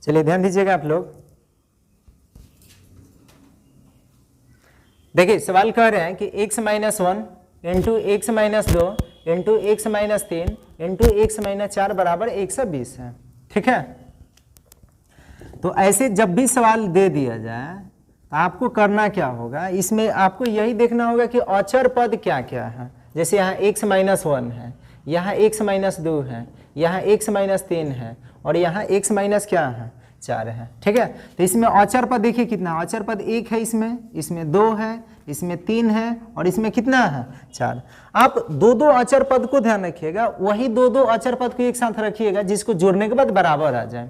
चलिए ध्यान दीजिएगा आप लोग। देखिए सवाल कह रहे हैं कि x minus 1 into x minus 2 into x minus 3 into x minus 4 बराबर 120 है। ठीक है, तो ऐसे जब भी सवाल दे दिया जाए तो आपको करना क्या होगा, इसमें आपको यही देखना होगा कि अचर पद क्या क्या है। जैसे यहाँ x माइनस 1 है, यहाँ x माइनस 2 है, यहाँ x माइनस 3 है और यहाँ x माइनस क्या है 4 है। ठीक है, तो इसमें अचर पद देखिए कितना, अचर पद 1 है, इसमें 2 है, इसमें 3 है और इसमें कितना है 4। आप दो दो अचर पद को ध्यान रखिएगा, वही दो दो अचर पद को एक साथ रखिएगा जिसको जोड़ने के बाद बराबर आ जाए।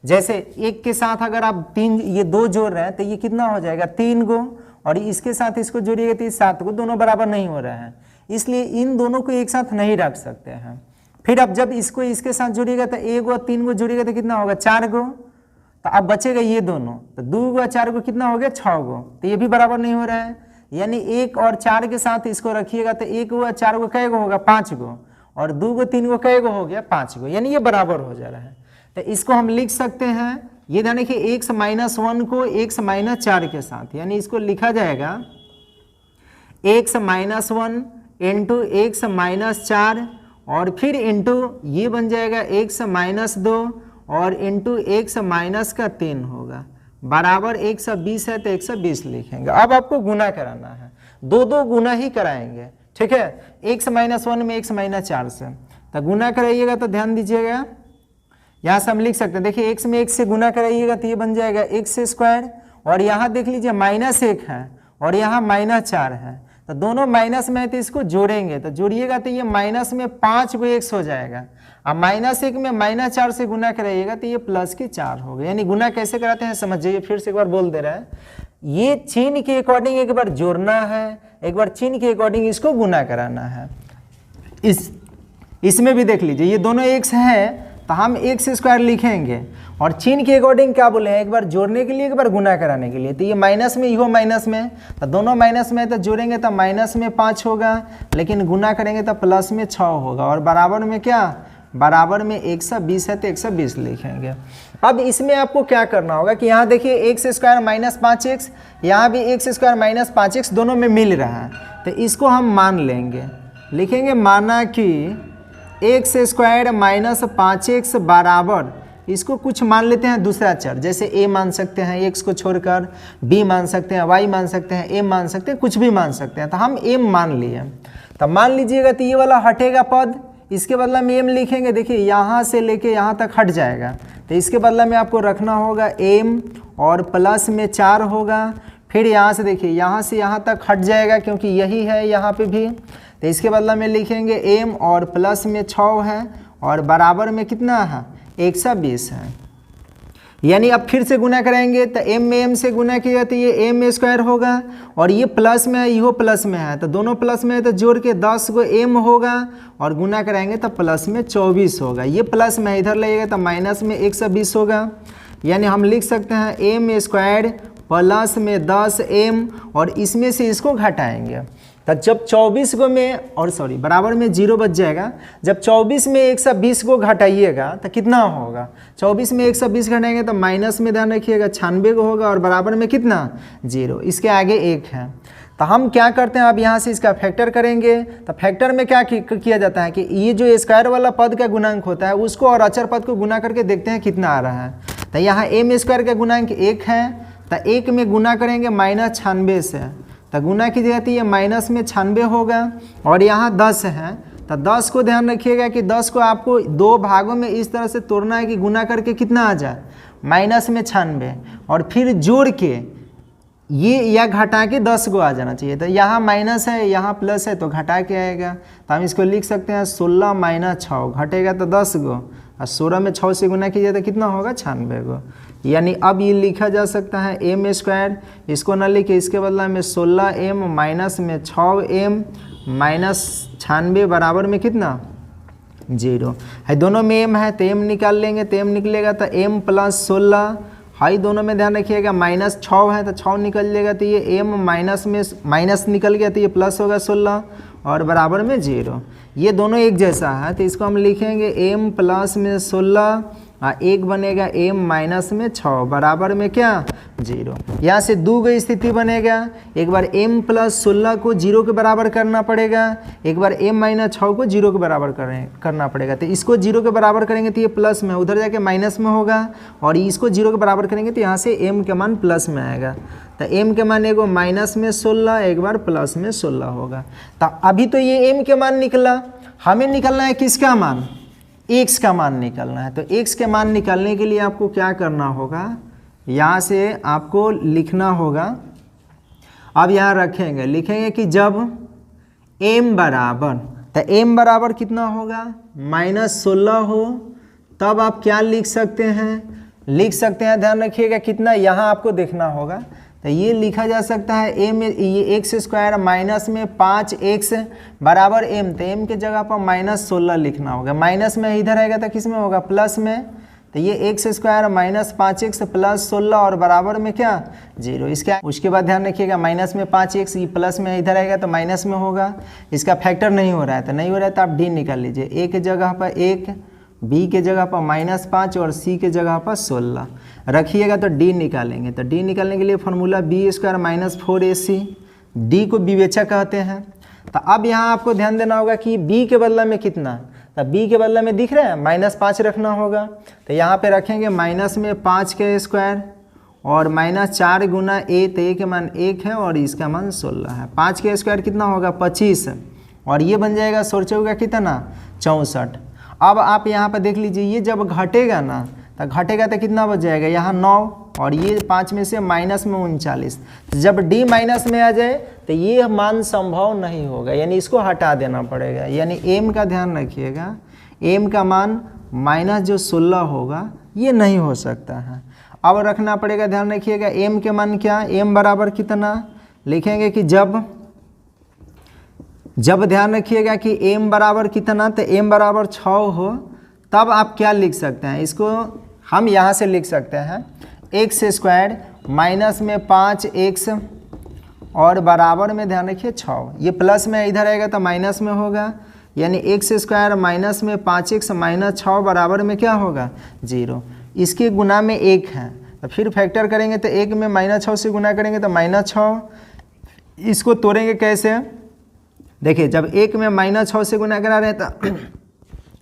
जैसे एक के साथ अगर आप 3 ये 2 जोड़ रहे हैं तो ये कितना हो जाएगा 3 गो, और इसके साथ इसको जोड़िएगा तो 7 गो, दोनों बराबर नहीं हो रहे हैं, इसलिए इन दोनों को एक साथ नहीं रख सकते हैं। फिर अब जब इसको इसके साथ जोड़िएगा तो 1 गो 3 गो जोड़िएगा तो कितना होगा 4 गो, तो अब बचेगा ये दोनों, तो 2 गो 4 गो कितना हो गया 6 गो, तो ये भी बराबर नहीं हो रहा है। यानी 1 और 4 के साथ इसको रखिएगा तो 1 गो 4 गो कै गो होगा 5 गो, और 2 गो 3 गो कै गो हो गया 5 गो, यानी ये बराबर हो जा रहा है। तो इसको हम लिख सकते हैं, ये ध्यान रखिए x माइनस 1 को x माइनस 4 के साथ, यानी इसको लिखा जाएगा x minus 1 into x minus 4 और फिर इंटू ये बन जाएगा x माइनस 2 और इंटू एक्स माइनस का 3 होगा बराबर 120 है, तो 120 लिखेंगे। अब आपको गुना कराना है, दो दो गुना ही कराएंगे। ठीक है, x माइनस 1 में x माइनस 4 से तो गुना कराइएगा, तो ध्यान दीजिएगा यहाँ से हम लिख सकते हैं, देखिए x में 1 से गुना कराइएगा तो ये बन जाएगा x स्क्वायर, और यहाँ देख लीजिए माइनस 1 है और यहाँ माइनस 4 है, तो दोनों माइनस में है तो इसको जोड़ेंगे, तो जोड़िएगा तो ये माइनस में 5 गो x हो जाएगा। अब माइनस 1 में माइनस 4 से गुना कराइएगा तो ये प्लस के 4 हो गए। यानी गुना कैसे कराते हैं समझ जाइए, फिर से एक बार बोल दे रहा है, ये चिन्ह के अकॉर्डिंग एक बार जोड़ना है, एक बार चिन्ह के अकॉर्डिंग इसको गुना कराना है। इसमें भी देख लीजिए ये दोनों x है तो हम एक्स स्क्वायर लिखेंगे, और चिन्ह के अकॉर्डिंग क्या बोले हैं, एक बार जोड़ने के लिए एक बार गुना कराने के लिए। तो ये माइनस में, इहो माइनस में, तो दोनों माइनस में, तो जोड़ेंगे तो माइनस में 5 होगा, लेकिन गुना करेंगे तो प्लस में 6 होगा, और बराबर में क्या, बराबर में 120 है तो 120 लिखेंगे। अब इसमें आपको क्या करना होगा कि यहाँ देखिए एक्स स्क्वायर माइनस 5x, यहाँ भी एक्स स्क्वायर माइनस 5x दोनों में मिल रहा है, तो इसको हम मान लेंगे, लिखेंगे माना कि एक्स स्क्वायर माइनस 5x बराबर, इसको कुछ मान लेते हैं दूसरा चर, जैसे a मान सकते हैं x को छोड़कर, b मान सकते हैं, y मान सकते हैं, m मान सकते हैं, कुछ भी मान सकते हैं, तो हम m मान लिए। तो मान लीजिएगा तो ये वाला हटेगा पद, इसके बदला में m लिखेंगे, देखिए यहाँ से लेके यहाँ तक हट जाएगा, तो इसके बदला में आपको रखना होगा m और प्लस में 4 होगा। फिर यहाँ से देखिए यहाँ से यहाँ तक हट जाएगा क्योंकि यही है यहाँ पे भी, तो इसके बदला में लिखेंगे m और प्लस में 6 है और बराबर में कितना है 120 है। यानी अब फिर से गुना करेंगे तो m में m से गुना किया तो ये m स्क्वायर होगा, और ये प्लस में है, इहो प्लस में है, तो दोनों प्लस में है तो जोड़ के 10 गो m होगा, और गुना कराएंगे तो प्लस में 24 होगा। ये प्लस में इधर लगेगा तो माइनस में 120 होगा। यानी हम लिख सकते हैं m स्क्वायर प्लस में 10m, और इसमें से इसको घटाएंगे तो जब 24 गो में, और सॉरी बराबर में 0 बच जाएगा, जब 24 में 120 को घटाइएगा तो कितना होगा, 24 में 120 घटाएंगे तो माइनस में ध्यान रखिएगा 96 को होगा, और बराबर में कितना 0, इसके आगे 1 है। तो हम क्या करते हैं, अब यहाँ से इसका फैक्टर करेंगे, तो फैक्टर में क्या किया जाता है कि ये जो स्क्वायर वाला पद का गुणांक होता है उसको और अचर पद को गुना करके देखते हैं कितना आ रहा है। तो यहाँ m स्क्वायर का गुणांक 1 है, तो 1 में गुना करेंगे माइनस 96 से, तो गुना कीजिएगा तो ये माइनस में 96 होगा, और यहाँ 10 है, तो 10 को ध्यान रखिएगा कि 10 को आपको 2 भागों में इस तरह से तोड़ना है कि गुना करके कितना आ जाए माइनस में 96, और फिर जोड़ के ये या घटा के 10 को आ जाना चाहिए। तो यहाँ माइनस है यहाँ प्लस है तो घटा के आएगा, तो हम इसको लिख सकते हैं 16 माइनस 6 घटेगा तो 10 गो, और 16 में 6 से गुना कीजिए तो कितना होगा 96 गो। यानी अब ये लिखा जा सकता है m स्क्वायर, इसको ना लिखे इसके बदला में 16m माइनस में 6m माइनस 96 बराबर में कितना 0 है। दोनों में m है तो m निकाल लेंगे, तो m निकलेगा तो m प्लस 16 हाई, दोनों में ध्यान रखिएगा माइनस 6 है तो 6 निकल जाएगा, तो ये m माइनस में माइनस निकल गया तो ये प्लस होगा 16 और बराबर में 0। ये दोनों एक जैसा है तो इसको हम लिखेंगे m प्लस में 16 एक बनेगा m माइनस में 6 बराबर में क्या 0। यहाँ से दूसरी स्थिति बनेगा, एक बार m प्लस 16 को 0 के बराबर करना पड़ेगा, एक बार m माइनस 6 को 0 के बराबर करना पड़ेगा। तो इसको 0 के बराबर करेंगे तो ये प्लस में, उधर जाके माइनस में होगा, और इसको 0 के बराबर करेंगे तो यहाँ से m के मान प्लस में आएगा। तो m के मान एक बार माइनस में 16, एक बार प्लस में 16 होगा। तो अभी तो ये m के मान निकला, हमें निकलना है किसका मान, x का मान निकलना है। तो x के मान निकालने के लिए आपको क्या करना होगा, यहाँ से आपको लिखना होगा, अब यहाँ रखेंगे, लिखेंगे कि जब m बराबर, तो m बराबर कितना होगा -16 हो, तब आप क्या लिख सकते हैं, लिख सकते हैं, ध्यान रखिएगा कितना यहाँ आपको देखना होगा। तो ये लिखा जा सकता है m, ये एक्स स्क्वायर माइनस में 5x बराबर m, तो m के जगह पर -16 लिखना होगा। माइनस में इधर आएगा तो किस में होगा, प्लस में। तो ये x square minus 5x plus 16 और बराबर में क्या 0। इसका उसके बाद ध्यान रखिएगा माइनस में 5x, ये प्लस में इधर आएगा तो माइनस में होगा, इसका फैक्टर नहीं हो रहा है, तो नहीं हो रहा है तो आप d निकाल लीजिए। a के जगह पर 1, b के जगह पर -5 और c के जगह पर 16 रखिएगा तो d निकालेंगे। तो d निकालने के लिए formula b square minus 4ac, d को विवेचक कहते हैं। तो अब यहाँ आपको ध्यान देना होगा कि b के बदला में कितना, तो b के बदला में दिख रहा है -5 रखना होगा। तो यहाँ पे रखेंगे माइनस में 5 के स्क्वायर और -4 गुना a, तो a के मान 1 है और इसका मान 16 है। 5 के स्क्वायर कितना होगा 25, और ये बन जाएगा 16 का कितना 64। अब आप यहाँ पर देख लीजिए, ये जब घटेगा ना, तो घटेगा तो कितना बच जाएगा यहाँ 9, और ये 5 में से माइनस में 39। जब d माइनस में आ जाए तो ये मान संभव नहीं होगा, यानी इसको हटा देना पड़ेगा। यानी m का ध्यान रखिएगा, m का मान माइनस जो 16 होगा ये नहीं हो सकता है। अब रखना पड़ेगा, ध्यान रखिएगा m के मान क्या, m बराबर कितना लिखेंगे कि जब ध्यान रखिएगा कि m बराबर कितना, तो m बराबर 6 हो, तब आप क्या लिख सकते हैं, इसको हम यहाँ से लिख सकते हैं एक्स स्क्वायर माइनस में 5x और बराबर में ध्यान रखिए 6, ये प्लस में इधर आएगा तो माइनस में होगा, यानी एक्स स्क्वायर माइनस में 5x माइनस 6 बराबर में क्या होगा 0। इसके गुना में 1 है, तो फिर फैक्टर करेंगे तो 1 में -6 से गुना करेंगे तो -6। इसको तोड़ेंगे कैसे, देखिए जब 1 में -6 से गुना करा रहे हैं तो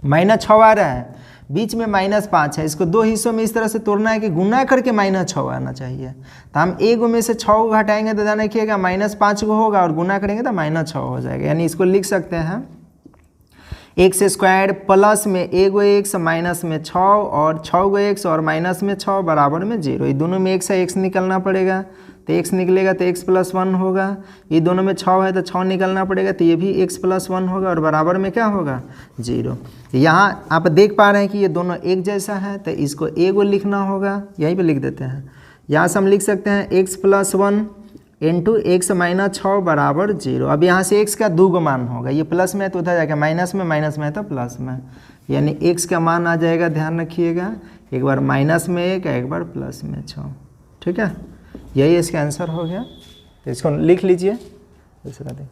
-6 आ रहा है, बीच में -5 है, इसको दो हिस्सों में इस तरह से तोड़ना है कि गुना करके -6 आना चाहिए। तो हम 1 में से 6 को घटाएंगे तो ध्यान रखिएगा -5 को होगा, और गुना करेंगे तो -6 हो जाएगा। यानी इसको लिख सकते हैं एक्स स्क्वायर प्लस में 1x माइनस में 6 और 6x और माइनस में 6 बराबर में 0। ये दोनों में x है, x निकलना पड़ेगा, तो x निकलेगा तो x + 1 होगा। ये दोनों में 6 है तो 6 निकलना पड़ेगा, तो ये भी x + 1 होगा, और बराबर में क्या होगा 0। यहाँ आप देख पा रहे हैं कि ये दोनों एक जैसा है, तो इसको a को लिखना होगा, यहीं पे लिख देते हैं। यहाँ से हम लिख सकते हैं x + 1 इंटू x माइनस 6 बराबर 0। अब यहाँ से x का 2 मान होगा, ये प्लस में है तो उधर जाएगा माइनस में है तो प्लस में, यानी x का मान आ जाएगा, ध्यान रखिएगा, एक बार माइनस में 1 एक बार प्लस में 6। ठीक है, यही इसका आंसर हो गया। तो इसको लिख लीजिए दूसरा दें।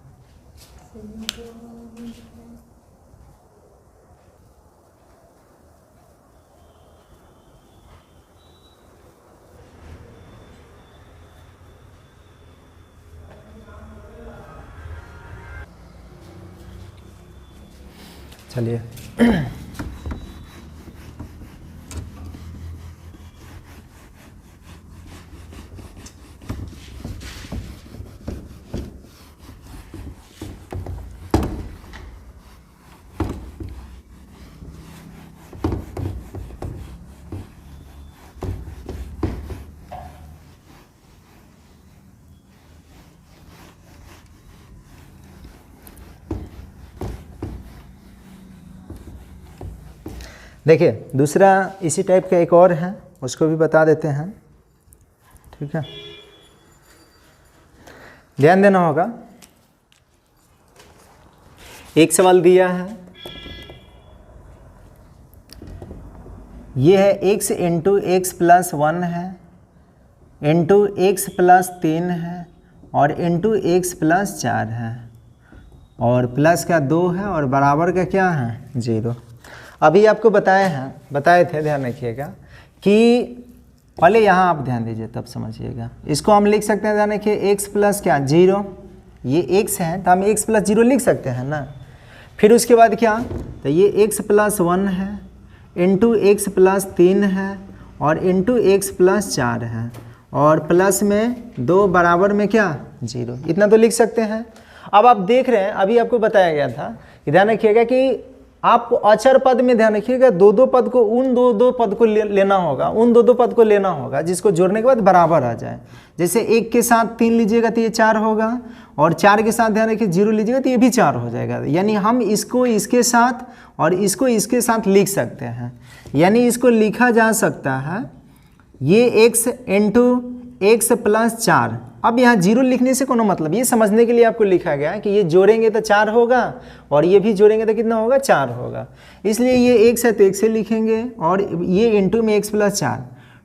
चलिए देखिए, दूसरा इसी टाइप का एक और है, उसको भी बता देते हैं। ठीक है, ध्यान देना होगा। एक सवाल दिया है, ये है x इंटू एक्स प्लस 1 है, इंटू एक्स प्लस 3 है, और इंटू एक्स प्लस 4 है, और प्लस का 2 है, और बराबर का क्या है 0। अभी आपको बताए थे, ध्यान रखिएगा कि पहले यहाँ आप ध्यान दीजिए तब समझिएगा। इसको हम लिख सकते हैं, ध्यान रखिए, x प्लस क्या 0, ये x है तो हम x प्लस 0 लिख सकते हैं ना। फिर उसके बाद क्या, तो ये x प्लस 1 है इंटू x प्लस 3 है और इंटू x प्लस 4 है और प्लस में 2 बराबर में क्या 0, इतना तो लिख सकते हैं। अब आप देख रहे हैं, अभी आपको बताया गया था कि ध्यान रखिएगा कि आपको अचर पद में ध्यान रखिएगा दो पद को, उन दो पद को लेना होगा, उन दो पद को लेना होगा जिसको जोड़ने के बाद बराबर आ जाए। जैसे 1 के साथ 3 लीजिएगा तो ये 4 होगा और 4 के साथ ध्यान रखिए 0 लीजिएगा तो ये भी 4 हो जाएगा। यानी हम इसको इसके साथ और इसको इसके साथ लिख सकते हैं। यानी इसको लिखा जा सकता है ये x इंटू एक्स प्लस 4। अब यहाँ 0 लिखने से कोनो मतलब, ये समझने के लिए आपको लिखा गया है कि ये जोड़ेंगे तो 4 होगा और ये भी जोड़ेंगे तो कितना होगा 4 होगा, इसलिए ये x है तो x से लिखेंगे और ये इंटू में x प्लस 4,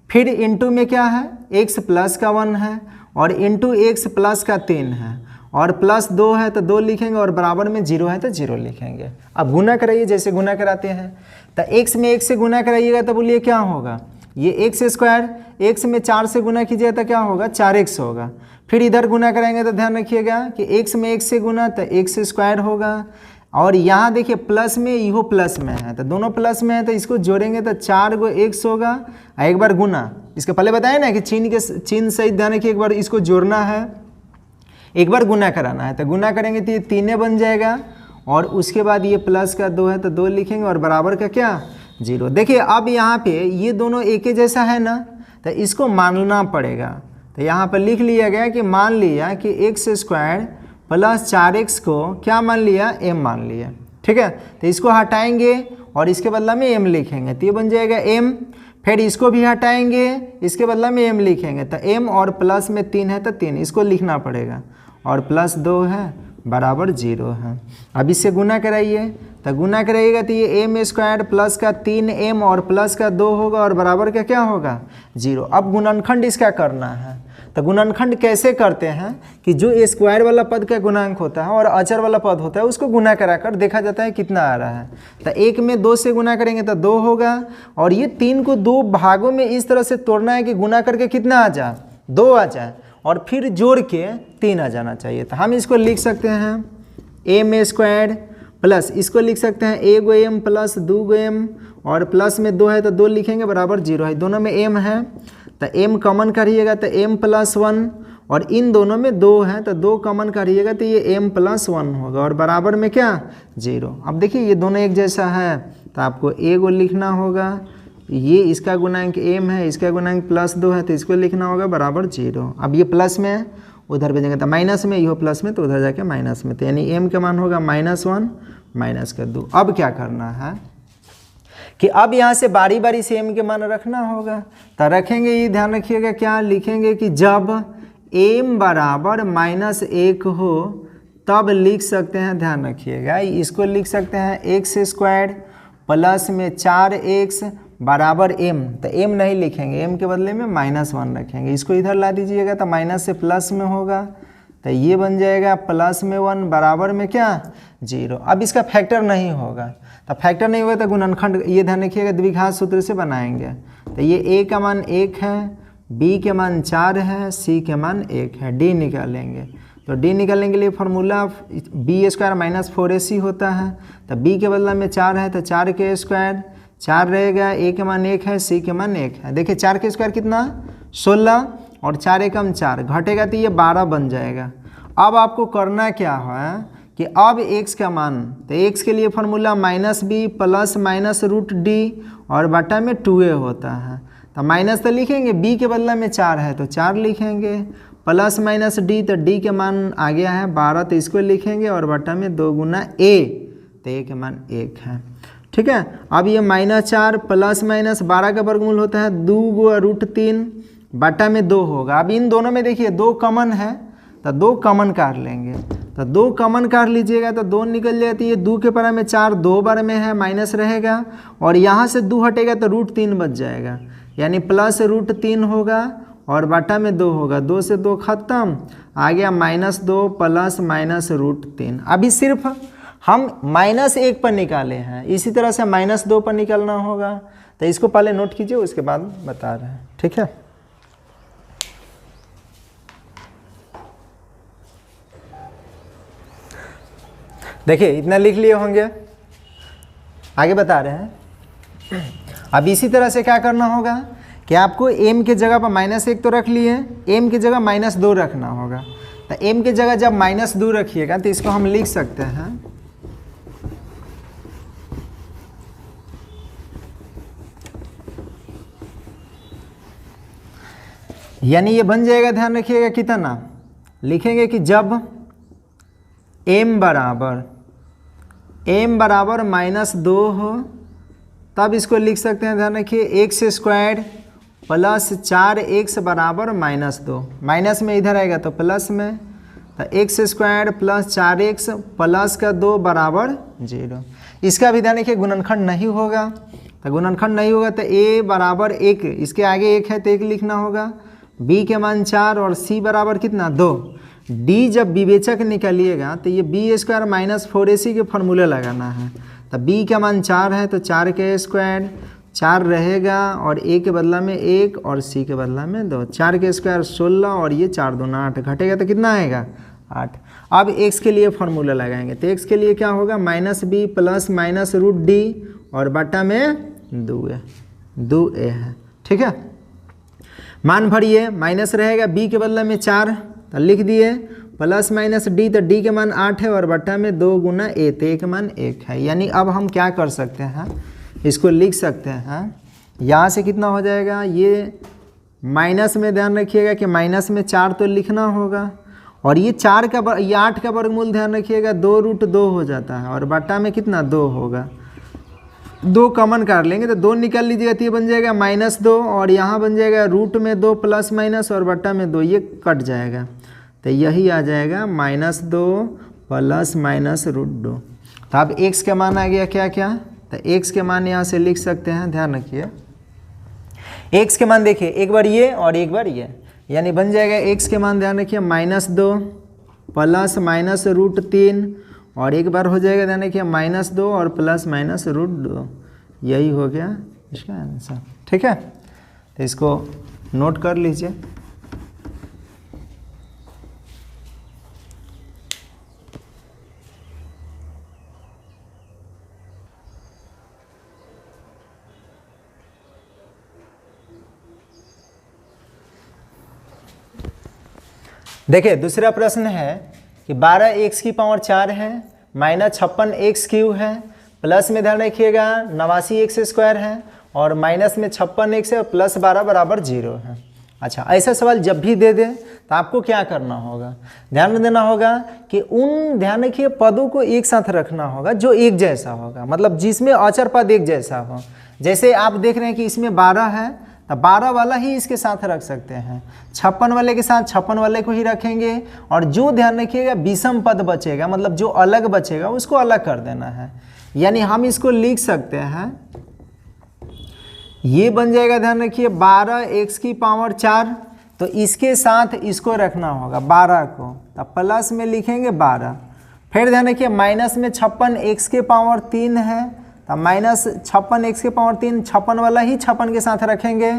फिर इंटू में क्या है x प्लस का 1 है और इंटू x प्लस का 3 है और प्लस 2 है तो 2 लिखेंगे और बराबर में 0 है तो 0 लिखेंगे। अब गुना कराइए, जैसे गुना कराते हैं तो x में 1 से गुना कराइएगा तो बोलिए क्या होगा, ये एक्स स्क्वायर, x में 4 से गुना कीजिएगा तो क्या होगा 4x होगा। फिर इधर गुना कराएंगे तो ध्यान रखिएगा कि x में 1 से गुना तो x स्क्वायर होगा और यहाँ देखिए प्लस में, इहो प्लस में है तो दोनों प्लस में है तो इसको जोड़ेंगे तो 4 गो x होगा। एक बार गुना, इसके पहले बताया ना कि चिन्ह सहित ध्यान रखिए, एक बार इसको जोड़ना है, एक बार गुना कराना है तो गुना करेंगे तो ये 3 बन जाएगा और उसके बाद ये प्लस का 2 है तो 2 लिखेंगे और बराबर का क्या 0। देखिए अब यहाँ पे ये दोनों एक ही जैसा है ना, तो इसको मानना पड़ेगा। तो यहाँ पर लिख लिया गया कि मान लिया कि एक्स स्क्वायर प्लस 4x को क्या मान लिया m मान लिया, ठीक है। तो इसको हटाएंगे और इसके बदला में m लिखेंगे तो ये बन जाएगा m। फिर इसको भी हटाएंगे, इसके बदला में m लिखेंगे तो m और प्लस में 3 है तो 3 इसको लिखना पड़ेगा और प्लस 2 है बराबर 0 है। अब इससे गुना कराइए तो गुना कराइएगा तो ये m स्क्वायर प्लस का 3m और प्लस का 2 होगा और बराबर का क्या होगा 0। अब गुणनखंड इसका करना है तो गुणनखंड कैसे करते हैं कि जो स्क्वायर वाला पद का गुणांक होता है और अचर वाला पद होता है उसको गुना कराकर देखा जाता है कितना आ रहा है। तो 1 में 2 से गुना करेंगे तो 2 होगा और ये 3 को 2 भागों में इस तरह से तोड़ना है कि गुना करके कितना आ जाए 2 आ जाए और फिर जोड़ के 3 आ जाना चाहिए। तो हम इसको लिख सकते हैं m स्क्वायर प्लस, इसको लिख सकते हैं a go m plus 2 go m और प्लस में 2 है तो 2 लिखेंगे बराबर 0 है, दोनों में m है तो m कॉमन करिएगा तो m प्लस 1 और इन दोनों में 2 है तो 2 कॉमन करिएगा तो ये m प्लस 1 होगा और बराबर में क्या 0। अब देखिए ये दोनों एक जैसा है तो आपको a को लिखना होगा, ये इसका गुणांक m है, इसका गुणांक प्लस 2 है तो इसको लिखना होगा बराबर 0। अब ये प्लस में है उधर भेजेंगे तो माइनस में, यह प्लस में तो उधर जाके माइनस में, तो यानी m का मान होगा -1 माइनस का 2। अब क्या करना है कि अब यहाँ से बारी बारी से m के मान रखना होगा तो रखेंगे, ये ध्यान रखिएगा क्या लिखेंगे कि जब m बराबर -1 हो तब लिख सकते हैं, ध्यान रखिएगा इसको लिख सकते हैं एक्स स्क्वायर प्लस में 4x बराबर m। तो m नहीं लिखेंगे, m के बदले में -1 रखेंगे, इसको इधर ला दीजिएगा तो माइनस से प्लस में होगा तो ये बन जाएगा प्लस में 1 बराबर में क्या 0। अब इसका फैक्टर नहीं होगा तो फैक्टर नहीं होगा तो गुणनखंड, ये ध्यान रखिएगा द्विघात सूत्र से बनाएंगे तो ये a का मान 1 है, b के मान 4 है, c के मान 1 है, d निकालेंगे तो d निकालने के लिए formula b square minus 4ac होता है तो b के बदला में 4 है तो 4 के स्क्वायर 4 रहेगा, a के मान 1 है, c के मान 1 है। देखिए 4 के स्क्वायर कितना 16 और 4 एकम 4 घटेगा तो ये 12 बन जाएगा। अब आपको करना क्या है कि अब x का मान, तो x के लिए formula -b plus minus root d और बटा में 2a होता है तो माइनस तो लिखेंगे, b के बदला में 4 है तो 4 लिखेंगे, प्लस माइनस d तो d के मान आ गया है 12 तो इसको लिखेंगे और बटा में 2 गुना a तो a के मान 1 है, ठीक है। अब ये -4 प्लस माइनस 12 का वर्गमूल होता है 2 गो रूट 3 बटा में 2 होगा। अब इन दोनों में देखिए 2 कॉमन है तो 2 कॉमन काट लेंगे तो 2 कॉमन काट लीजिएगा तो 2 निकल जाती है, 2 के परा में 4 2 बार में है माइनस रहेगा और यहाँ से 2 हटेगा तो रूट 3 बच जाएगा, यानी प्लस रूट 3 होगा और बटा में 2 होगा, 2 से 2 खत्म आ गया -2 प्लस माइनस रूट 3। अभी सिर्फ हम -1 पर निकाले हैं, इसी तरह से -2 पर निकालना होगा। तो इसको पहले नोट कीजिए, उसके बाद बता रहे हैं, ठीक है। देखिए इतना लिख लिए होंगे, आगे बता रहे हैं। अब इसी तरह से क्या करना होगा कि आपको m के जगह पर -1 तो रख लिए, m की जगह -2 रखना होगा। तो m की जगह जब -2 रखिएगा तो इसको हम लिख सकते हैं यानी ये बन जाएगा, ध्यान रखिएगा कितना लिखेंगे कि जब m बराबर -2 हो तब इसको लिख सकते हैं, ध्यान रखिए, x² प्लस 4x बराबर -2, माइनस में इधर आएगा तो प्लस में, तो x² प्लस 4x प्लस का 2 बराबर 0। इसका भी ध्यान रखिए गुणनखंड नहीं होगा, तो गुणनखंड नहीं होगा तो a बराबर 1, इसके आगे 1 है तो 1 लिखना होगा, b के मान 4 और c बराबर कितना 2। d जब विवेचक निकालिएगा तो ये b² माइनस 4ac के फॉर्मूले लगाना है। तो b का मान 4 है तो 4 के स्क्वायर 4 रहेगा और a के बदला में 1 और c के बदला में 2, 4 के स्क्वायर 16 और ये 4 दूना 8, घटेगा तो कितना आएगा 8। अब x के लिए फॉर्मूला लगाएंगे तो x के लिए क्या होगा -b प्लस -√d और बटा में 2a है, ठीक है। मान भरिए, माइनस रहेगा b के बदला में 4 तो लिख दिए, प्लस -d तो d के मान 8 है और बटा में 2 गुना a, तो a के मान 1 है। यानी अब हम क्या कर सकते हैं, इसको लिख सकते हैं, यहाँ से कितना हो जाएगा, ये माइनस में ध्यान रखिएगा कि माइनस में 4 तो लिखना होगा और ये 8 का वर्गमूल ध्यान रखिएगा 2√2 हो जाता है और बटा में कितना 2 होगा, 2 कॉमन काट लेंगे तो 2 निकाल लीजिएगा तो ये बन जाएगा -2 और यहाँ बन जाएगा रूट में 2 प्लस माइनस और बटा में 2, ये कट जाएगा तो यही आ जाएगा -2 प्लस -√2। तो अब x का मान आ गया क्या क्या, तो x के मान यहाँ से लिख सकते हैं, ध्यान रखिए x के मान देखिए एक बार ये और एक बार ये, यानी बन जाएगा x के मान ध्यान रखिए -2 प्लस -√3 और एक बार हो जाएगा ध्यान रखिए -2 और प्लस -√2, यही हो गया इसका आंसर, ठीक है। तो इसको नोट कर लीजिए। देखिए दूसरा प्रश्न है कि 12x की पावर 4 है, -56x³ है, प्लस में ध्यान रखिएगा 89x² है और माइनस में 56x है और प्लस 12 बराबर 0 है। अच्छा, ऐसा सवाल जब भी दे दे तो आपको क्या करना होगा, ध्यान देना होगा कि ध्यान रखिए पदों को एक साथ रखना होगा जो एक जैसा होगा, मतलब जिसमें अचर पद एक जैसा हो। जैसे आप देख रहे हैं कि इसमें 12 है तो 12 वाला ही इसके साथ रख सकते हैं, 56 वाले के साथ 56 वाले को ही रखेंगे और जो ध्यान रखिएगा विषम पद बचेगा, मतलब जो अलग बचेगा उसको अलग कर देना है। यानी हम इसको लिख सकते हैं, ये बन जाएगा ध्यान रखिए 12x की पावर 4, तो इसके साथ इसको रखना होगा 12 को, तो प्लस में लिखेंगे 12। फिर ध्यान रखिए माइनस में 56x के पावर 3 है, तो माइनस 56x के पावर 3, 56 वाला ही 56 के साथ रखेंगे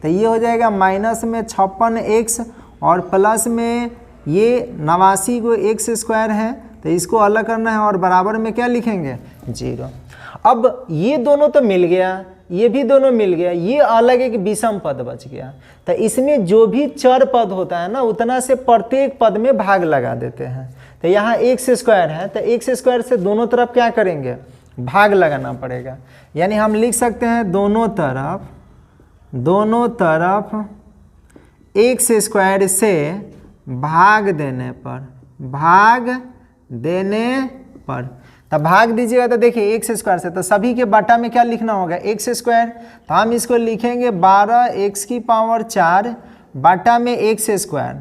तो ये हो जाएगा माइनस में 56x और प्लस में ये 89 को x² है तो इसको अलग करना है और बराबर में क्या लिखेंगे 0। अब ये दोनों तो मिल गया, ये भी दोनों मिल गया, ये अलग एक विषम पद बच गया। तो इसमें जो भी चर पद होता है ना उतना से प्रत्येक पद में भाग लगा देते हैं। तो यहाँ x² है तो x² से दोनों तरफ क्या करेंगे, भाग लगाना पड़ेगा। यानी हम लिख सकते हैं दोनों तरफ x² से भाग देने पर तब भाग दीजिएगा तो देखिए x² से, तो सभी के बटा में क्या लिखना होगा x², तो हम इसको लिखेंगे 12x की पावर 4 बटा में x²,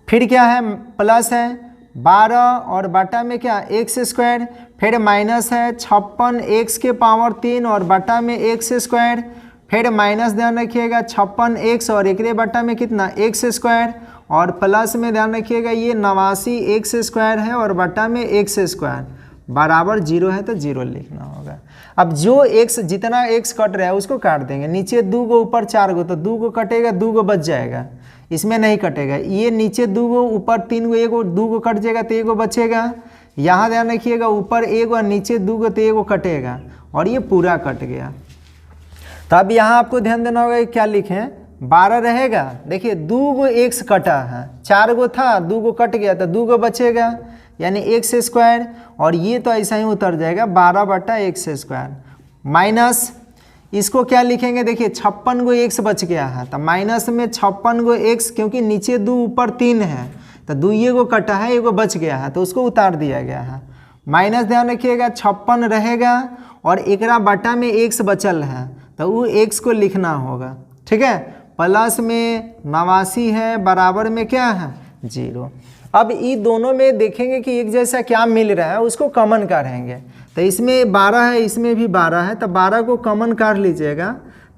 फिर क्या है प्लस है 12 और बटा में क्या x², फिर माइनस है 56x के पावर 3 और बटा में x², फिर माइनस ध्यान रखिएगा 56x और एक बट्टा में कितना एक्स स्क्वायर, और प्लस में ध्यान रखिएगा ये 89 एक्स स्क्वायर है और बट्टा में एक्स स्क्वायर बराबर 0 है तो 0 लिखना होगा। अब जो x जितना x कट रहा है उसको काट देंगे, नीचे 2 गो ऊपर 4 गो, तो 2 गो कटेगा 2 गो बच जाएगा, इसमें नहीं कटेगा। ये नीचे 2 गो ऊपर 3 गो, 1 गो 2 गो कट जाएगा तो 1 गो बचेगा। यहाँ ध्यान रखिएगा ऊपर 1 गो और नीचे 2 गो तो 1 गो कटेगा और ये पूरा कट गया। तो अब यहाँ आपको ध्यान देना होगा कि क्या लिखें, 12 रहेगा। देखिए 2 गो x कटा है, 4 गो था 2 गो कट गया तो 2 गो बचेगा यानी एक्स स्क्वायर, और ये तो ऐसा ही उतर जाएगा 12 बटा एक्स स्क्वायर। माइनस इसको क्या लिखेंगे, देखिए 56 गो x बच गया है तो माइनस में 56 गो x, क्योंकि नीचे 2 ऊपर 3 है तो 2 ये गो कटा है, 1 गो बच गया है तो उसको उतार दिया गया है। माइनस ध्यान रखिएगा 56 रहेगा और एकरा बटा में x बचल है तो वो x को लिखना होगा, ठीक है। प्लस में 89 है बराबर में क्या है 0। अब ये दोनों में देखेंगे कि एक जैसा क्या मिल रहा है, उसको कॉमन काटेंगे। तो इसमें 12 है, इसमें भी 12 है, तो 12 को कॉमन काट लीजिएगा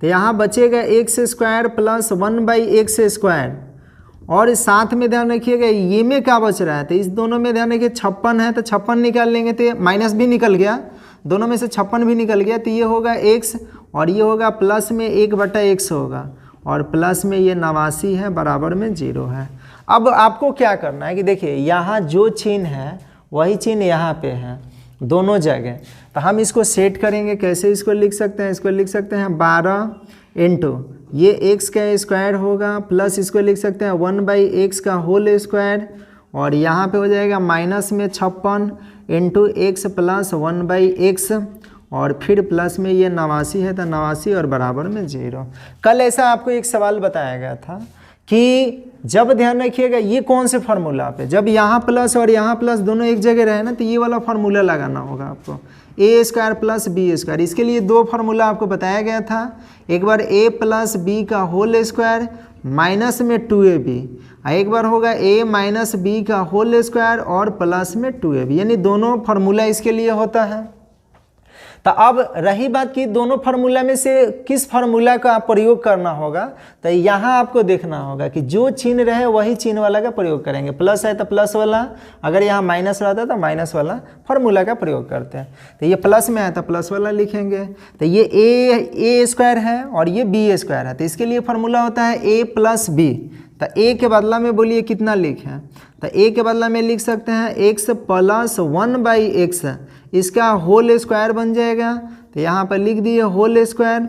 तो यहाँ बचेगा x square plus 1/x square, और साथ में ध्यान रखिएगा ये में क्या बच रहा है, तो इस दोनों में ध्यान रखिए 56 है तो 56 निकाल लेंगे तो माइनस भी निकल गया, दोनों में से 56 भी निकल गया तो ये होगा x और ये होगा प्लस में 1/x होगा, और प्लस में ये 89 है बराबर में 0 है। अब आपको क्या करना है कि देखिए यहाँ जो चिन्ह है वही चिन्ह यहाँ पे है दोनों जगह, तो हम इसको सेट करेंगे। कैसे इसको लिख सकते हैं, इसको लिख सकते हैं 12 इंटू ये x का स्क्वायर होगा प्लस इसको लिख सकते हैं 1/x का होल स्क्वायर, और यहाँ पे हो जाएगा माइनस में 56 इंटू x प्लस 1/x, और फिर प्लस में ये 89 है तो 89 और बराबर में 0। कल ऐसा आपको एक सवाल बताया गया था कि जब ध्यान रखिएगा ये कौन से फार्मूला पे, जब यहाँ प्लस और यहाँ प्लस दोनों एक जगह रहे ना तो ये वाला फार्मूला लगाना होगा आपको, ए स्क्वायर प्लस बी स्क्वायर। इसके लिए 2 फार्मूला आपको बताया गया था, एक बार a प्लस बी का होल स्क्वायर माइनस में 2ab, एक बार होगा a माइनस बी का होल स्क्वायर और प्लस में 2ab, यानी दोनों फार्मूला इसके लिए होता है। तो अब रही बात कि दोनों फार्मूला में से किस फार्मूला का प्रयोग करना होगा, तो यहाँ आपको देखना होगा कि जो चिन्ह रहे वही चिन्ह वाला का प्रयोग करेंगे। प्लस है तो प्लस वाला, अगर यहाँ माइनस रहता तो माइनस वाला फार्मूला का प्रयोग करते हैं। तो ये प्लस में है तो प्लस वाला लिखेंगे। तो ये ए स्क्वायर है और ये बी स्क्वायर है, तो इसके लिए फार्मूला होता है a प्लस बी। तो a के बदला में बोलिए कितना लिखें, तो a के बदला में लिख सकते हैं x प्लस 1/x, इसका होल स्क्वायर बन जाएगा, तो यहाँ पर लिख दिए होल स्क्वायर।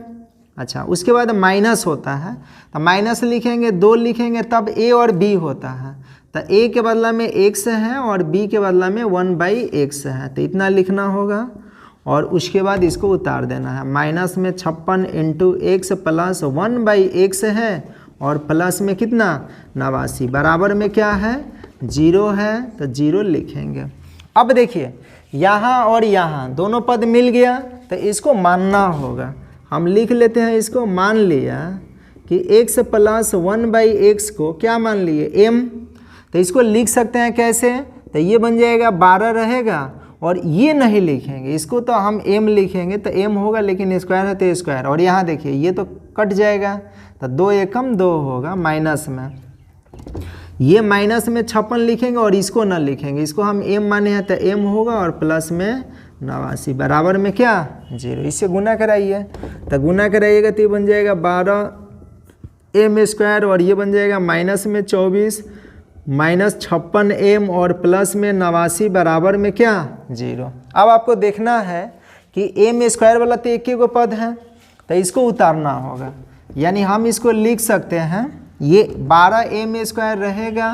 अच्छा, उसके बाद माइनस होता है तो माइनस लिखेंगे, 2 लिखेंगे तब a और b होता है, तो a के बदला में x है और b के बदला में 1/x है, तो इतना लिखना होगा। और उसके बाद इसको उतार देना है, माइनस में 56 इंटू x प्लस 1/x है और प्लस में कितना 89 बराबर में क्या है 0 है, तो 0 लिखेंगे। अब देखिए यहाँ और यहाँ दोनों पद मिल गया तो इसको मानना होगा। हम लिख लेते हैं, इसको मान लिया कि x प्लस 1/x को क्या मान लिए m, तो इसको लिख सकते हैं कैसे, तो ये बन जाएगा 12 रहेगा और ये नहीं लिखेंगे, इसको तो हम m लिखेंगे, तो m होगा लेकिन स्क्वायर है तो स्क्वायर, और यहाँ देखिए ये तो कट जाएगा तो 2 एकम 2 होगा, माइनस में ये माइनस में 56 लिखेंगे और इसको ना लिखेंगे, इसको हम m माने हैं तो m होगा और प्लस में 89 बराबर में क्या 0। इससे गुना कराइए, तो गुना कराइएगा तो ये बन जाएगा 12m स्क्वायर और ये बन जाएगा माइनस में 24 माइनस 56m और प्लस में 89 बराबर में क्या 0। अब आपको देखना है कि m स्क्वायर वाला तो एक ही गो पद है तो इसको उतारना होगा, यानी हम इसको लिख सकते हैं ये 12m स्क्वायर रहेगा।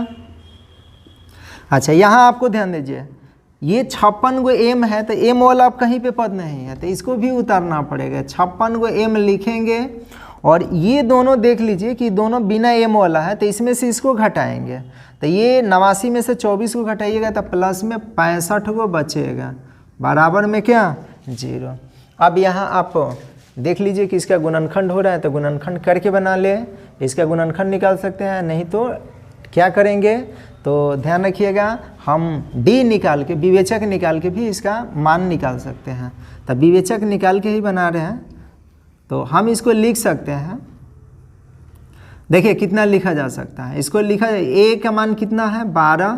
अच्छा, यहाँ आपको ध्यान दीजिए ये 56 गो m है तो m वाला आप कहीं पे पद नहीं है तो इसको भी उतारना पड़ेगा, 56 गो m लिखेंगे और ये दोनों देख लीजिए कि दोनों बिना m वाला है तो इसमें से इसको घटाएंगे, तो ये 89 में से 24 को घटाइएगा तो प्लस में 65 गो बचेगा बराबर में क्या 0। अब यहाँ आप देख लीजिए कि इसका गुणनखंड हो रहा है तो गुणनखंड करके बना ले, इसका गुणनखंड निकाल सकते हैं, नहीं तो क्या करेंगे, तो ध्यान रखिएगा हम d निकाल के विवेचक निकाल के भी इसका मान निकाल सकते हैं, तो विवेचक निकाल के ही बना रहे हैं। तो हम इसको लिख सकते हैं, देखिए कितना लिखा जा सकता है। इसको लिखा जाए, ए का मान कितना है 12,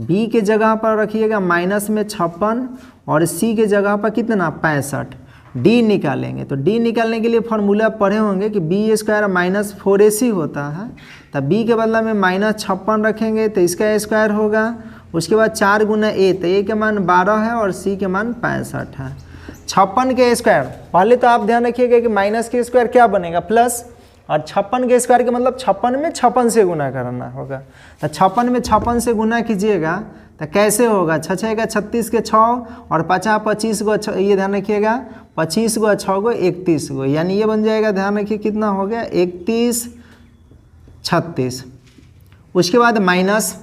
बी के जगह पर रखिएगा माइनस में 56 और सी के जगह पर कितना 65। डी निकालेंगे तो डी निकालने के लिए फॉर्मूला पढ़े होंगे कि बी स्क्वायर माइनस 4ac होता है। तब बी के बदला में माइनस 56 रखेंगे तो इसका स्क्वायर होगा। उसके बाद 4 गुना ए, तो ए के मान 12 है और सी के मान 65 है। 56 के स्क्वायर, पहले तो आप ध्यान रखिएगा कि माइनस के स्क्वायर क्या बनेगा प्लस, और 56 के स्क्वायर के मतलब 56 में 56 से गुना करना होगा। तो 56 में 56 से गुना कीजिएगा तो कैसे होगा, 6 6 का 36 के 6 और 50 25 को, ये ध्यान रखिएगा 25 को 6 को 31 को, यानी ये बन जाएगा, ध्यान रखिए कितना हो गया 31 36। उसके बाद माइनस,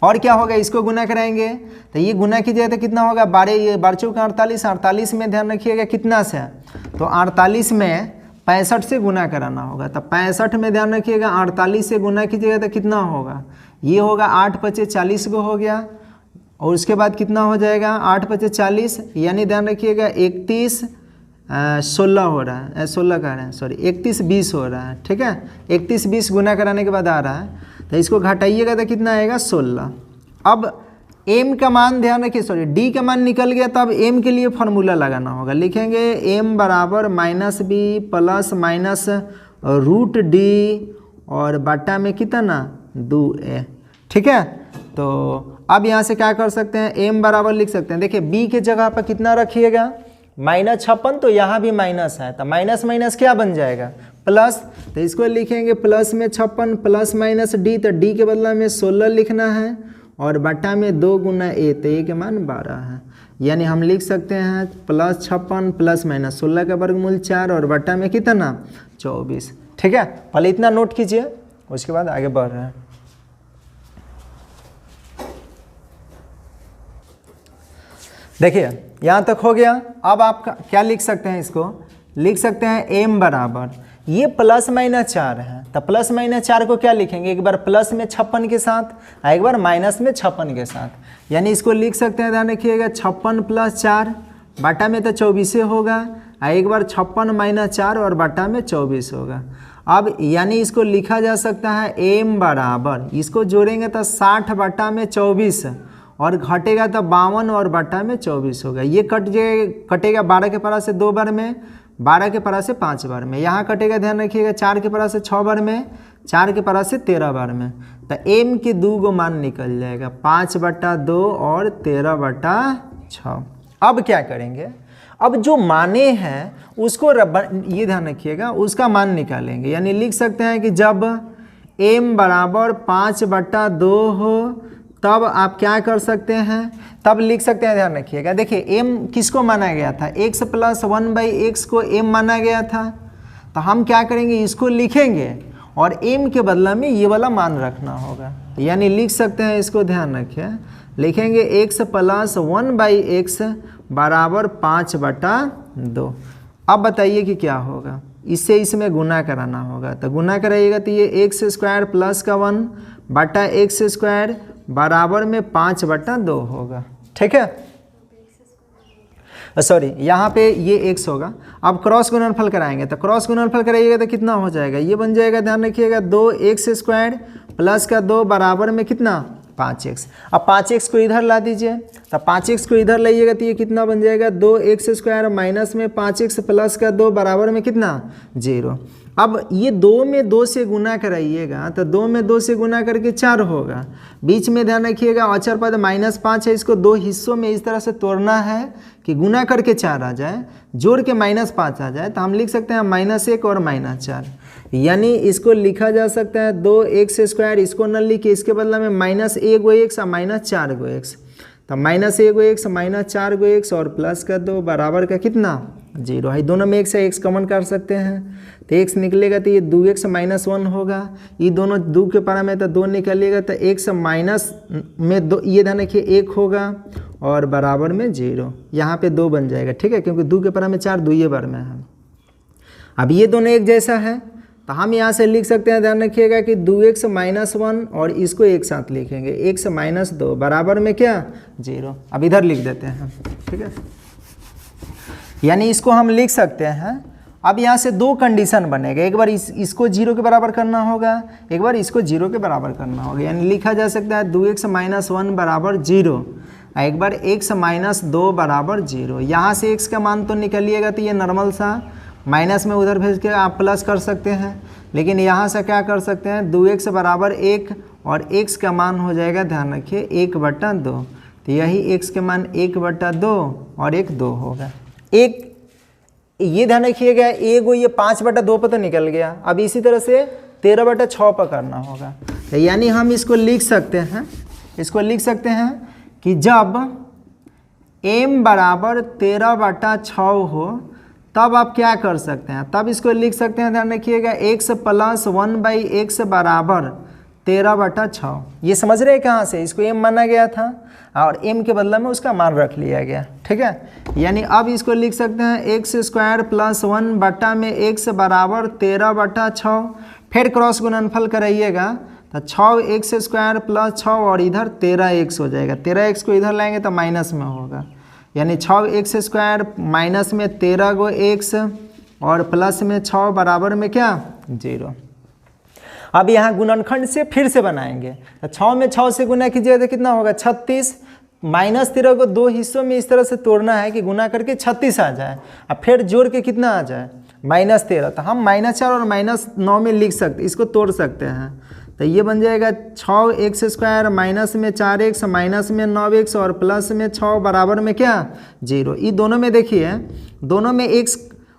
और क्या होगा, इसको गुना कराएंगे तो ये गुना कीजिएगा तो कितना होगा 12, ये 12 चौका 48, 48 में ध्यान रखिएगा कितना से, तो 48 में 65 से गुना कराना होगा। तो 65 में ध्यान रखिएगा 48 से गुना कीजिएगा तो कितना होगा, ये होगा 8 5 40 को हो गया। और उसके बाद कितना हो जाएगा 8 5 40, यानी ध्यान रखिएगा 31 16 हो रहा है, 16 कह रहे हैं सॉरी 31 20 हो रहा है, ठीक है। 31 20 गुना कराने के बाद आ रहा है, तो इसको घटाइएगा तो कितना आएगा 16। अब m का मान ध्यान रखिए, सॉरी d का मान निकल गया, तो अब m के लिए फार्मूला लगाना होगा। लिखेंगे m बराबर minus B plus minus root D और बटा में कितना 2a, ठीक है। तो अब यहाँ से क्या कर सकते हैं, m बराबर लिख सकते हैं, देखिए b के जगह पर कितना रखिएगा माइनस 56, तो यहाँ भी माइनस है, तो माइनस माइनस क्या बन जाएगा प्लस, तो इसको लिखेंगे प्लस में 56 प्लस माइनस डी, तो डी के बदला में 16 लिखना है और बटा में 2 गुना ए, तो ए के मान 12 है। यानी हम लिख सकते हैं प्लस 56 प्लस माइनस 16 का वर्गमूल 4 और बटा में कितना 24, ठीक है। पहले इतना नोट कीजिए, उसके बाद आगे बढ़ रहे हैं। देखिए यहाँ तक हो गया। अब आप क्या लिख सकते हैं, इसको लिख सकते हैं m बराबर, ये प्लस माइनस 4 है, तो प्लस माइनस 4 को क्या लिखेंगे, एक बार प्लस में 56 के साथ और एक बार माइनस में 56 के साथ, यानी इसको लिख सकते हैं, ध्यान रखिएगा 56 प्लस 4 बटा में तो 24 होगा, और एक बार 56 माइनस 4 और बटा में 24 होगा। अब यानी इसको लिखा जा सकता है m बराबर, इसको जोड़ेंगे तो 60 बटा में 24 और घटेगा तो 52 और बटा में 24 होगा। ये कटेगा 12 के पारा से 2 बार में, 12 के पारा से 5 बार में, यहाँ कटेगा ध्यान रखिएगा 4 के पारा से 6 बार में, 4 के पारा से 13 बार में, तो m के 2 गो मान निकल जाएगा 5 बटा 2 और 13 बटा 6। अब क्या करेंगे, अब जो माने हैं उसको ये ध्यान रखिएगा उसका मान निकालेंगे, यानी लिख सकते हैं कि जब m बराबर 5 बटा 2 हो तब आप क्या कर सकते हैं, तब लिख सकते हैं, ध्यान रखिएगा। देखिए m किसको माना गया था, x प्लस 1/x को m माना गया था, तो हम क्या करेंगे इसको लिखेंगे और m के बदला में ये वाला मान रखना होगा, यानी लिख सकते हैं, इसको ध्यान रखिए, लिखेंगे x प्लस 1/x बराबर 5 बटा 2। अब बताइए कि क्या होगा, इससे इसमें गुना कराना होगा, तो गुना कराइएगा तो ये x स्क्वायर प्लस का 1 बटा x स्क्वायर बराबर में 5 बटा 2 होगा, ठीक है। सॉरी यहाँ पे ये x होगा। अब क्रॉस गुणनफल कराएंगे, तो क्रॉस गुणनफल कराइएगा तो कितना हो जाएगा, ये बन जाएगा, ध्यान रखिएगा 2x स्क्वायर प्लस का 2 बराबर में कितना 5x। अब 5x को इधर ला दीजिए, तो 5x को इधर लाइएगा तो ये कितना बन जाएगा 2x स्क्वायर माइनस में 5x प्लस का 2 बराबर में कितना 0। अब ये 2 में 2 से गुना कराइएगा तो 2 में 2 से गुना करके 4 होगा, बीच में ध्यान रखिएगा अचर पद -5 है, इसको 2 हिस्सों में इस तरह से तोड़ना है कि गुना करके 4 आ जाए, जोड़ के -5 आ जाए, तो हम लिख सकते हैं -1 और -4, यानी इसको लिखा जा सकता है 2x स्क्वायर, इसको न लिखिए, इसके बदला में -1 गो x और -4 गो x, तो -1 गो x -4 गो x और प्लस का 2 बराबर का कितना 0 है। दोनों में x है, x कॉमन कर सकते हैं, तो x निकलेगा तो ये 2x -1 होगा, ये दोनों 2 के पारा में तो 2 निकलिएगा तो x माइनस में 2, ये ध्यान रखिए 1 होगा और बराबर में 0, यहाँ पे 2 बन जाएगा, ठीक है, क्योंकि 2 के पारा में 4 2 बार में है। अब ये दोनों एक जैसा है, तो हम यहाँ से लिख सकते हैं, ध्यान रखिएगा कि 2x -1 और इसको एक साथ लिखेंगे x -2 बराबर में क्या 0। अब इधर लिख देते हैं, ठीक है, यानी इसको हम लिख सकते हैं अब यहाँ से दो कंडीशन बनेगा, एक बार इसको 0 के बराबर करना होगा, एक बार इसको 0 के बराबर करना होगा। यानी लिखा जा सकता है 2x - 1 बराबर 0, एक बार x - 2 बराबर 0। यहाँ से x का मान तो निकलिएगा तो ये नॉर्मल सा माइनस में उधर भेज के आप प्लस कर सकते हैं, लेकिन यहाँ से क्या कर सकते हैं 2x बराबर 1 और x का मान हो जाएगा, ध्यान रखिए 1/2। तो यही x के मान 1/2 और 1 2 होगा। एक ये ध्यान रखिएगा, एगो ये 5/2 पर तो निकल गया, अब इसी तरह से 13/6 पर करना होगा। तो यानी हम इसको लिख सकते हैं, इसको लिख सकते हैं कि जब m बराबर 13/6 हो तब आप क्या कर सकते हैं, तब इसको लिख सकते हैं, ध्यान रखिएगा x + 1/x बराबर 13/6। ये समझ रहे हैं कहाँ से, इसको m माना गया था और m के बदले में उसका मान रख लिया गया, ठीक है। यानी अब इसको लिख सकते हैं x² + 1 बटा में x बराबर 13/6। फिर क्रॉस गुणनफल कराइएगा तो 6x² + 6 और इधर 13x हो जाएगा, 13x को इधर लाएंगे तो माइनस में होगा, यानी 6x² माइनस में 13 गो x और प्लस में 6 बराबर में क्या 0। अब यहाँ गुणनखंड से फिर से बनाएंगे तो 6 में 6 से गुना कीजिएगा तो कितना होगा 36, -13 को दो हिस्सों में इस तरह से तोड़ना है कि गुना करके 36 आ जाए, अब फिर जोड़ के कितना आ जाए -13। तो हम -4 और -9 में लिख सकते, इसको तोड़ सकते हैं। तो ये बन जाएगा 6x² माइनस में 4x माइनस में 9x और प्लस में 6 बराबर में क्या 0। ये दोनों में देखिए, दोनों में x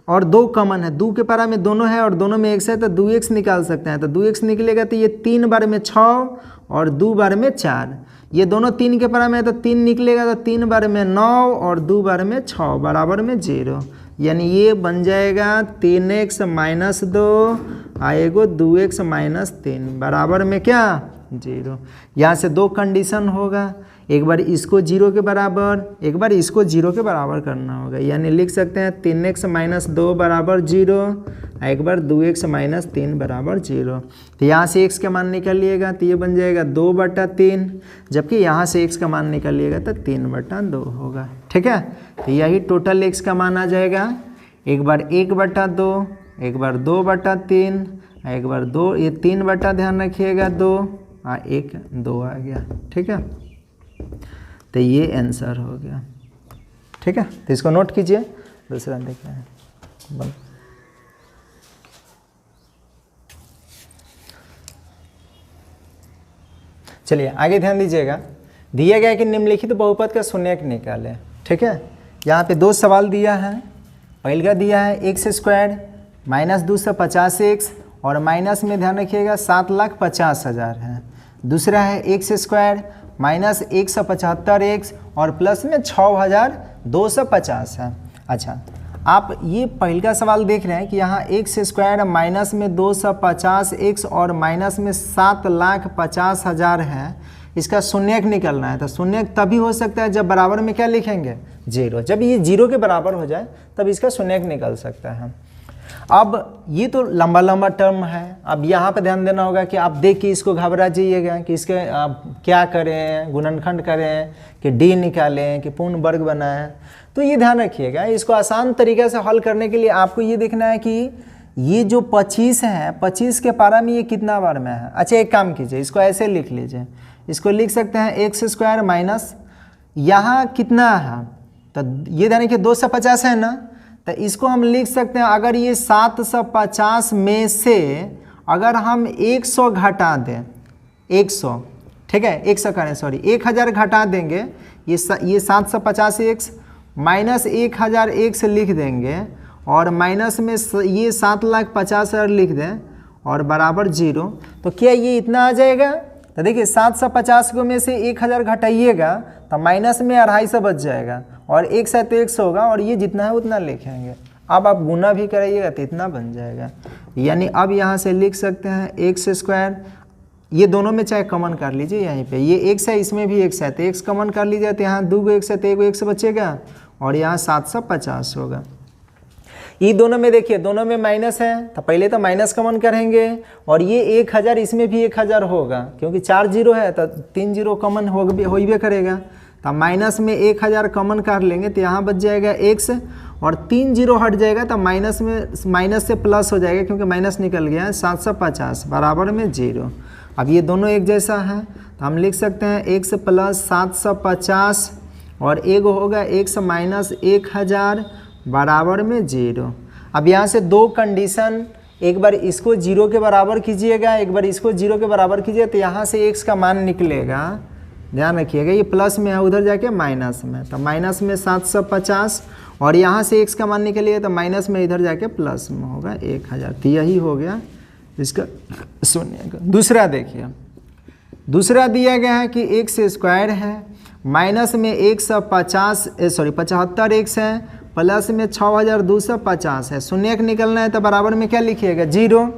और 2 कॉमन है, 2 के पारा में दोनों है और दोनों में x है तो 2x निकाल सकते हैं। तो 2x निकलेगा तो ये 3 बार में 6 और 2 बार में 4, ये दोनों 3 के पारा में है तो 3 निकलेगा तो 3 बार में 9 और 2 बार में 6 बराबर में 0। यानी ये बन जाएगा 3x - 2 आएगो 2x - 3 बराबर में क्या 0। यहाँ से दो कंडीशन होगा, एक बार इसको 0 के बराबर, एक बार इसको 0 के बराबर करना होगा। यानी लिख सकते हैं 3x - 2 बराबर 0, एक बार 2x - 3 बराबर 0। तो यहाँ से x का मान निकालिएगा तो ये बन जाएगा 2/3, जबकि यहाँ से x का मान निकालिएगा तो 3/2 होगा, ठीक है। तो यही टोटल x का मान आ जाएगा, एक बार 1/2, एक बार 2/3, एक बार 2, ये 3 ध्यान रखिएगा 2 और 1 2 आ गया, ठीक है। तो ये आंसर हो गया, ठीक है। तो इसको नोट कीजिए, दूसरा देख रहे हैं। चलिए आगे ध्यान दीजिएगा, दिया गया कि निम्नलिखित बहुपद का शून्यक निकालें, ठीक है। यहाँ पे दो सवाल दिया है, पहला दिया है x² - 250x और माइनस में ध्यान रखिएगा 7,50,000 है। दूसरा है x² - 175x और प्लस में 6,250 है। अच्छा, आप ये पहला सवाल देख रहे हैं कि यहाँ x² माइनस में 250x और माइनस में 7,50,000 है, इसका शून्यक निकलना है। तो शून्यक तभी हो सकता है जब बराबर में क्या लिखेंगे 0, जब ये 0 के बराबर हो जाए तब इसका शून्यक निकल सकता है। अब ये तो लंबा लंबा टर्म है, अब यहाँ पे ध्यान देना होगा कि आप देख के इसको घबरा जाइएगा कि इसके आप क्या करें, गुणनखंड करें कि डी निकालें कि पूर्ण वर्ग बनाएं। तो ये ध्यान रखिएगा, इसको आसान तरीके से हल करने के लिए आपको ये देखना है कि ये जो 25 है, 25 के पारा में ये कितना बार में है। अच्छा, एक काम कीजिए, इसको ऐसे लिख लीजिए, इसको लिख सकते हैं x² माइनस यहाँ कितना है, तो ये ध्यान रखिए 250 है ना, तो इसको हम लिख सकते हैं, अगर ये 750 में से अगर हम 100 घटा दें, 100, ठीक है, 100 करें, सॉरी 1000 घटा देंगे, ये 750x माइनस 1000x लिख देंगे और माइनस में ये 7,50,000 लिख दें और बराबर 0, तो क्या ये इतना आ जाएगा। तो देखिए 750 को में से 1000 घटाइएगा तो माइनस में 250 बच जाएगा और 1 है तो 100 होगा और ये जितना है उतना लिखेंगे। अब आप गुना भी कराइएगा तो इतना बन जाएगा। यानी अब यहाँ से लिख सकते हैं x², ये दोनों में चाहे कॉमन कर लीजिए, यहीं पे ये x है, इसमें भी x है तो x कॉमन कर लीजिए, तो यहाँ 2 x है तो 1 x बचेगा और यहाँ 750 होगा। ये दोनों में देखिए, दोनों में माइनस है तो पहले तो माइनस कॉमन करेंगे और ये 1000, इसमें भी 1000 होगा क्योंकि 4 0 है तो 3 0 कॉमन हो ही करेगा। तो माइनस में 1000 कॉमन कर लेंगे तो यहाँ बच जाएगा x और 3 जीरो हट जाएगा तो माइनस से प्लस हो जाएगा, क्योंकि माइनस निकल गया है। 750 बराबर में 0। अब ये दोनों एक जैसा है तो हम लिख सकते हैं x प्लस 750 और एक होगा x माइनस 1000 बराबर में 0। अब यहाँ से दो कंडीशन, एक बार इसको 0 के बराबर कीजिएगा, एक बार इसको 0 के बराबर कीजिए, तो यहाँ से x का मान निकलेगा, ध्यान रखिएगा, ये प्लस में है, उधर जाके माइनस में, तो माइनस में 750 और यहाँ से x का मान निकलिए तो माइनस में इधर जाके प्लस में होगा 1000। तो यही हो गया इसका शून्य का। दूसरा देखिए, दूसरा दिया गया है कि x स्क्वायर है, माइनस में 75x है, प्लस में 6250 है। शून्य निकलना है तो बराबर में क्या लिखिएगा 0।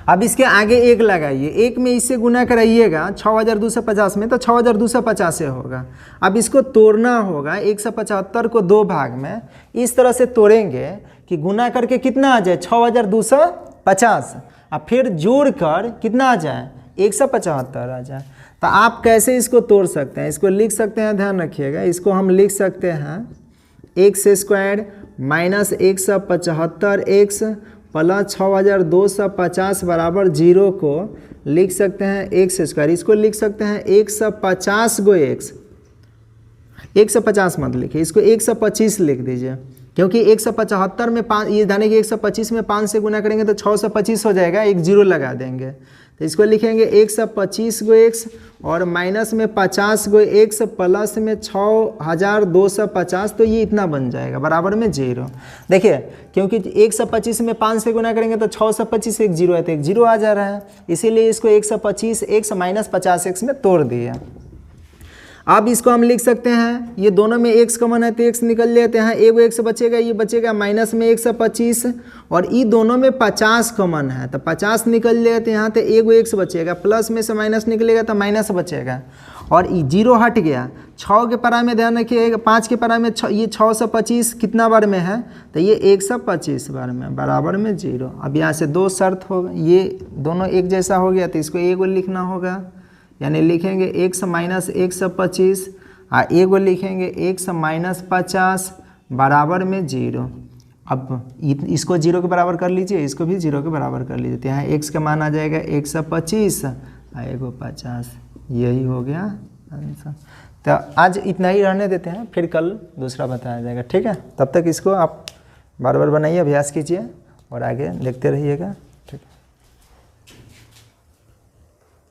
अब इसके आगे 1 लगाइए, 1 में इससे गुना कराइएगा 6250 में, तो 6250 से होगा। अब इसको तोड़ना होगा, 175 को 2 भाग में इस तरह से तोड़ेंगे कि गुना करके कितना आ जाए 6250, अब फिर जोड़ कर कितना आ जाए 175 आ जाए। तो आप कैसे इसको तोड़ सकते हैं, इसको लिख सकते हैं, ध्यान रखिएगा, इसको हम लिख सकते हैं x square minus 175x plus 6250 बराबर 0 को लिख सकते हैं x स्क्वायर। इसको लिख सकते हैं 150 गो x, 150 मत लिखिए, इसको 125 लिख दीजिए, क्योंकि 175 में 5, ये जाने कि 125 में 5 से गुना करेंगे तो 625 हो जाएगा, एक जीरो लगा देंगे, तो इसको लिखेंगे 125 गो x और माइनस में 50 गो x प्लस में 6250, तो ये इतना बन जाएगा बराबर में 0। देखिए, क्योंकि 125 में 5 से गुना करेंगे तो 625 एक जीरो है, तो एक जीरो आ जा रहा है, इसीलिए इसको 125x माइनस 50x में तोड़ दिया। अब इसको हम लिख सकते हैं, ये दोनों में x कॉमन है तो x निकल लेते हैं, एगो x बचेगा, ये बचेगा माइनस में 125 और ये दोनों में 50 कॉमन है तो 50 निकल लेते हैं, यहाँ तो एगो x बचेगा, प्लस में से माइनस निकलेगा तो माइनस बचेगा और ये 0 हट गया। 6 के पारा में ध्यान रखिएगा, 5 के पारा में ये 625 कितना बार में है, तो ये 125 बार में बराबर में 0। अब यहाँ से दो शर्त होगा, ये दोनों एक जैसा हो गया तो इसको एगो लिखना होगा, यानी लिखेंगे x माइनस 125 और एगो लिखेंगे x माइनस 50 बराबर में 0। अब इसको 0 के बराबर कर लीजिए, इसको भी 0 के बराबर कर लीजिए, तो यहाँ x का मान आ जाएगा 125 और एगो 50, यही हो गया आंसर। तो आज इतना ही रहने देते हैं, फिर कल दूसरा बताया जाएगा, ठीक है। तब तक इसको आप बार बार बनाइए, अभ्यास कीजिए और आगे देखते रहिएगा, ठीक है।